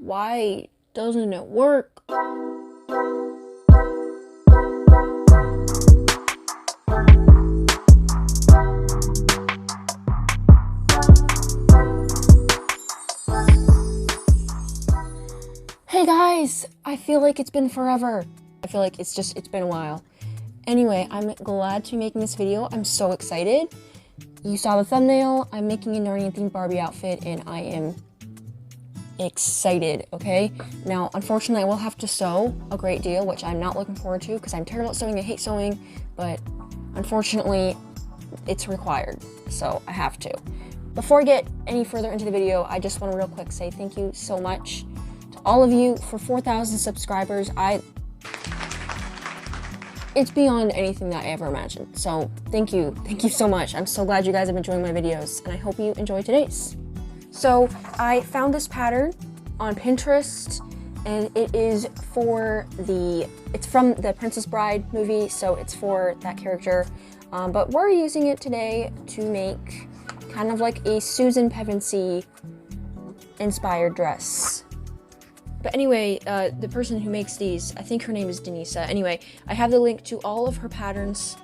why doesn't it work? Hey guys, I feel like it's been forever. I feel like it's been a while. Anyway, I'm glad to be making this video. I'm so excited. You saw the thumbnail. I'm making a Narnia themed Barbie outfit and I am excited, okay? Now, unfortunately, I will have to sew a great deal, which I'm not looking forward to because I'm terrible at sewing. I hate sewing, but unfortunately, it's required, so I have to. Before I get any further into the video, I just want to real quick say thank you so much to all of you for 4,000 subscribers. It's beyond anything that I ever imagined. So thank you so much. I'm so glad you guys have been enjoying my videos and I hope you enjoy today's. So I found this pattern on Pinterest and it's from the Princess Bride movie, so it's for that character. But we're using it today to make kind of like a Susan Pevensey inspired dress. But anyway, the person who makes these, I think her name is Denisa. Anyway, I have the link to all of her patterns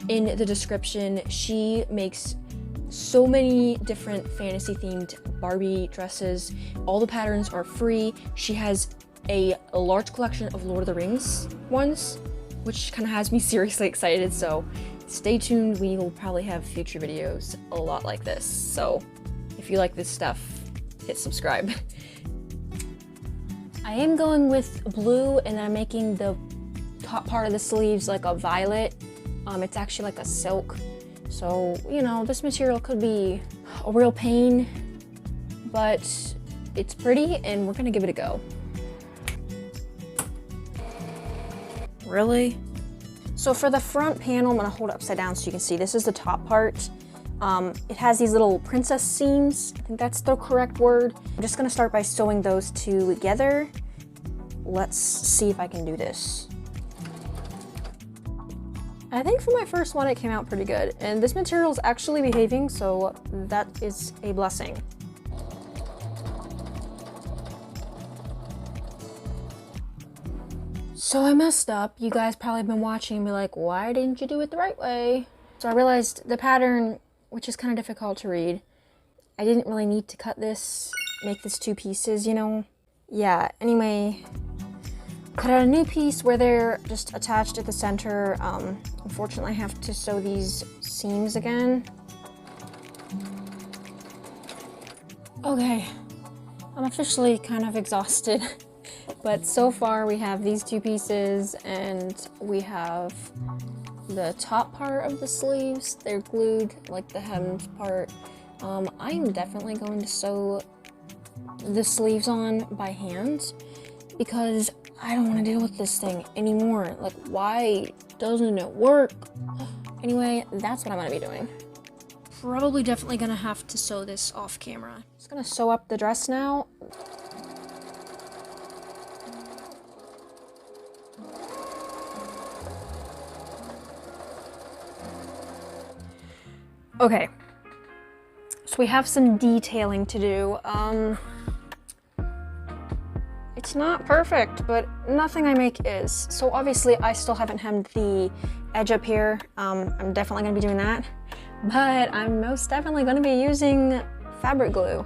in the description. She makes so many different fantasy themed Barbie dresses. All the patterns are free. She has a large collection of Lord of the Rings ones, which kind of has me seriously excited. So stay tuned. We will probably have future videos a lot like this. So if you like this stuff, hit subscribe. I am going with blue and I'm making the top part of the sleeves like a violet. It's actually like a silk. So, you know, this material could be a real pain, but it's pretty and we're gonna give it a go. Really? So for the front panel, I'm gonna hold it upside down so you can see. This is the top part. It has these little princess seams. I think that's the correct word. I'm just gonna start by sewing those two together. Let's see if I can do this. I think for my first one, it came out pretty good. And this material is actually behaving, so that is a blessing. So I messed up. You guys probably been watching and be like, why didn't you do it the right way? So I realized the pattern, which is kind of difficult to read, I didn't really need to cut this, make this two pieces, you know? Yeah, anyway, cut out a new piece where they're just attached at the center. Unfortunately, I have to sew these seams again. Okay, I'm officially kind of exhausted, but so far we have these two pieces and we have the top part of the sleeves. They're glued, like the hemmed part. I'm definitely going to sew the sleeves on by hand because I don't want to deal with this thing anymore. Like, why doesn't it work? Anyway, that's what I'm going to be doing. Probably definitely going to have to sew this off camera. Just going to sew up the dress now. Okay, so we have some detailing to do. It's not perfect, but nothing I make is. So obviously I still haven't hemmed the edge up here. I'm definitely gonna be doing that, but I'm most definitely gonna be using fabric glue.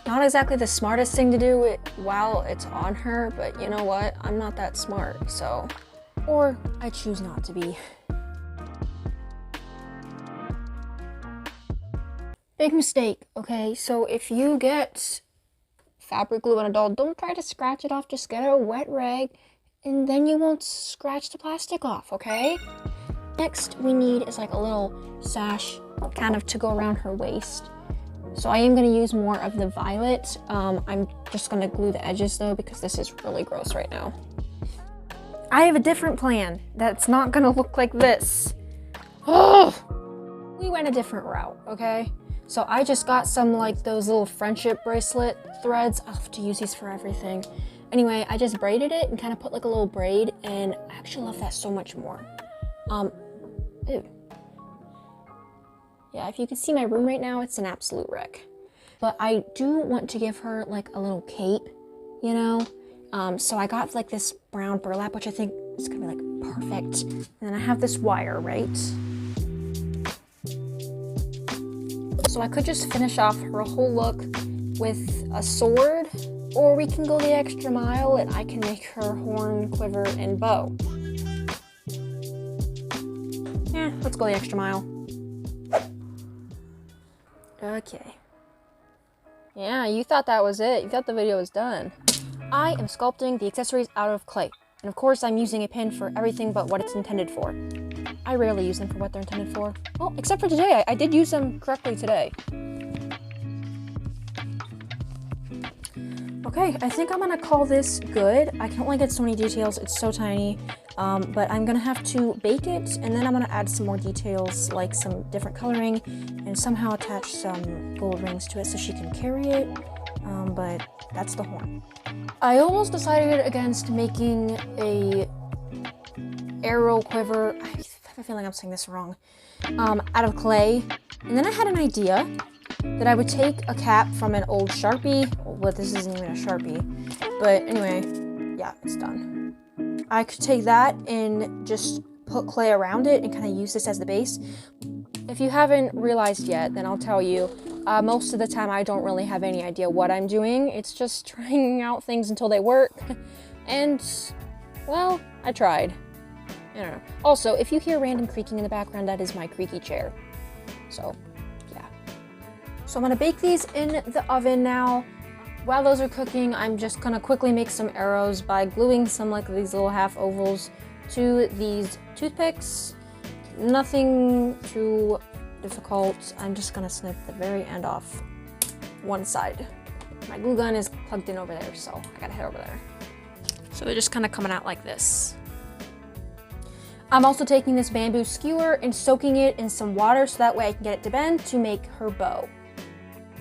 Not exactly the smartest thing to do while it's on her, but you know what? I'm not that smart, so, or I choose not to be. Big mistake, okay? So if you get fabric glue on a doll, don't try to scratch it off, just get a wet rag and then you won't scratch the plastic off, okay? Next we need is like a little sash kind of to go around her waist. So I am going to use more of the violet. I'm just going to glue the edges though because this is really gross right now. I have a different plan that's not going to look like this. Oh, we went a different route, okay? So I just got some like those little friendship bracelet threads. I'll have to use these for everything. Anyway, I just braided it and kind of put like a little braid and I actually love that so much more. Ew. Yeah, if you can see my room right now, it's an absolute wreck. but I do want to give her like a little cape, you know? So I got like this brown burlap, which I think is gonna be like perfect. And then I have this wire, right? So I could just finish off her whole look with a sword, or we can go the extra mile and I can make her horn, quiver, and bow. Yeah, let's go the extra mile. Okay. Yeah, you thought that was it. You thought the video was done. I am sculpting the accessories out of clay. And of course, I'm using a pin for everything but what it's intended for. I rarely use them for what they're intended for. Well, except for today. I did use them correctly today. Okay, I think I'm gonna call this good. I can only get so many details. It's so tiny. But I'm gonna have to bake it, and then I'm gonna add some more details, like some different coloring, and somehow attach some gold rings to it so she can carry it. But that's the horn. I almost decided against making a arrow quiver. I have a feeling I'm saying this wrong. Out of clay, and then I had an idea that I would take a cap from an old Sharpie. Well, this isn't even a Sharpie, but anyway, yeah, it's done. I could take that and just put clay around it and kind of use this as the base. If you haven't realized yet, then I'll tell you, most of the time I don't really have any idea what I'm doing. It's just trying out things until they work. And, well, I tried. I don't know. Also, if you hear random creaking in the background, that is my creaky chair. So, yeah. So I'm gonna bake these in the oven now. While those are cooking, I'm just gonna quickly make some arrows by gluing some like these little half ovals to these toothpicks. Nothing too difficult. I'm just gonna snip the very end off one side. My glue gun is plugged in over there, so I gotta head over there. So they're just kind of coming out like this. I'm also taking this bamboo skewer and soaking it in some water so that way I can get it to bend to make her bow.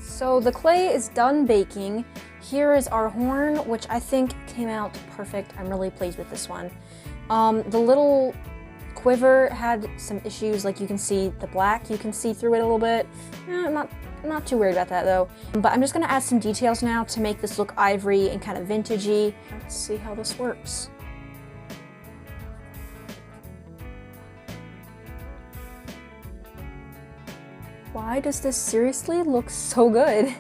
So the clay is done baking. Here is our horn, which I think came out perfect. I'm really pleased with this one. The little quiver had some issues, like you can see the black, you can see through it a little bit. I'm not too worried about that though. But I'm just gonna add some details now to make this look ivory and kind of vintagey. Let's see how this works. Why does this seriously look so good?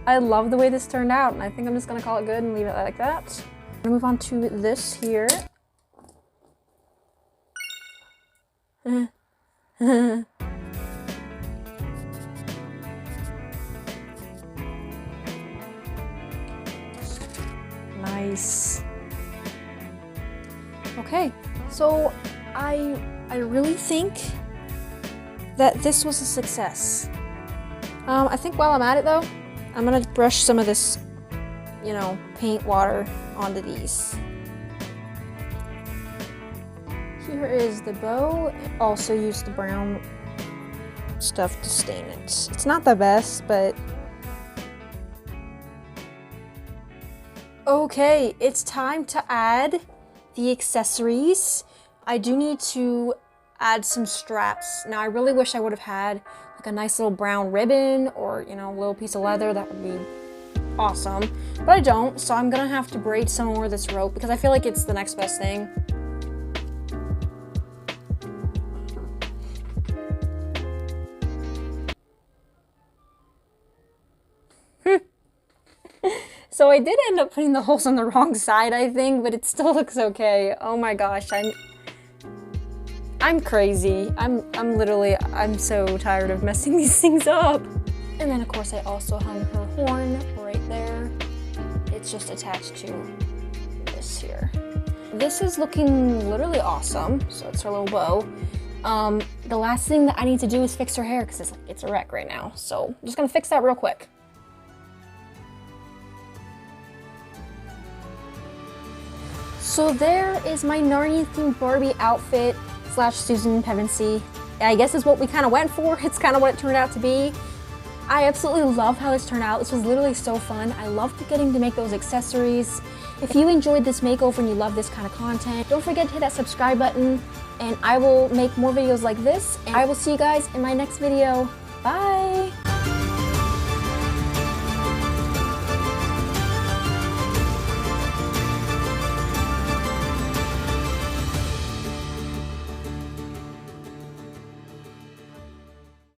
I love the way this turned out, and I think I'm just gonna call it good and leave it like that. I'm gonna move on to this here. Nice. Okay, so I really think that this was a success. I think while I'm at it though, I'm gonna brush some of this, you know, paint water onto these. Here is the bow. Also use the brown stuff to stain it. It's not the best, but... Okay, it's time to add the accessories. I do need to add some straps. Now I really wish I would have had like a nice little brown ribbon or, you know, a little piece of leather. That would be awesome, but I don't, so I'm gonna have to braid some more of this rope because I feel like it's the next best thing. So I did end up putting the holes on the wrong side, I think, but it still looks okay. Oh my gosh, I'm crazy. I'm so tired of messing these things up. And then of course I also hung her horn right there. It's just attached to this here. This is looking literally awesome. So it's her little bow. The last thing that I need to do is fix her hair because it's a wreck right now. So I'm just gonna fix that real quick. So there is my Narnia themed Barbie outfit / Susan Pevensey. I guess is what we kind of went for. It's kind of what it turned out to be. I absolutely love how this turned out. This was literally so fun. I loved getting to make those accessories. If you enjoyed this makeover and you love this kind of content, don't forget to hit that subscribe button and I will make more videos like this. And I will see you guys in my next video. Bye!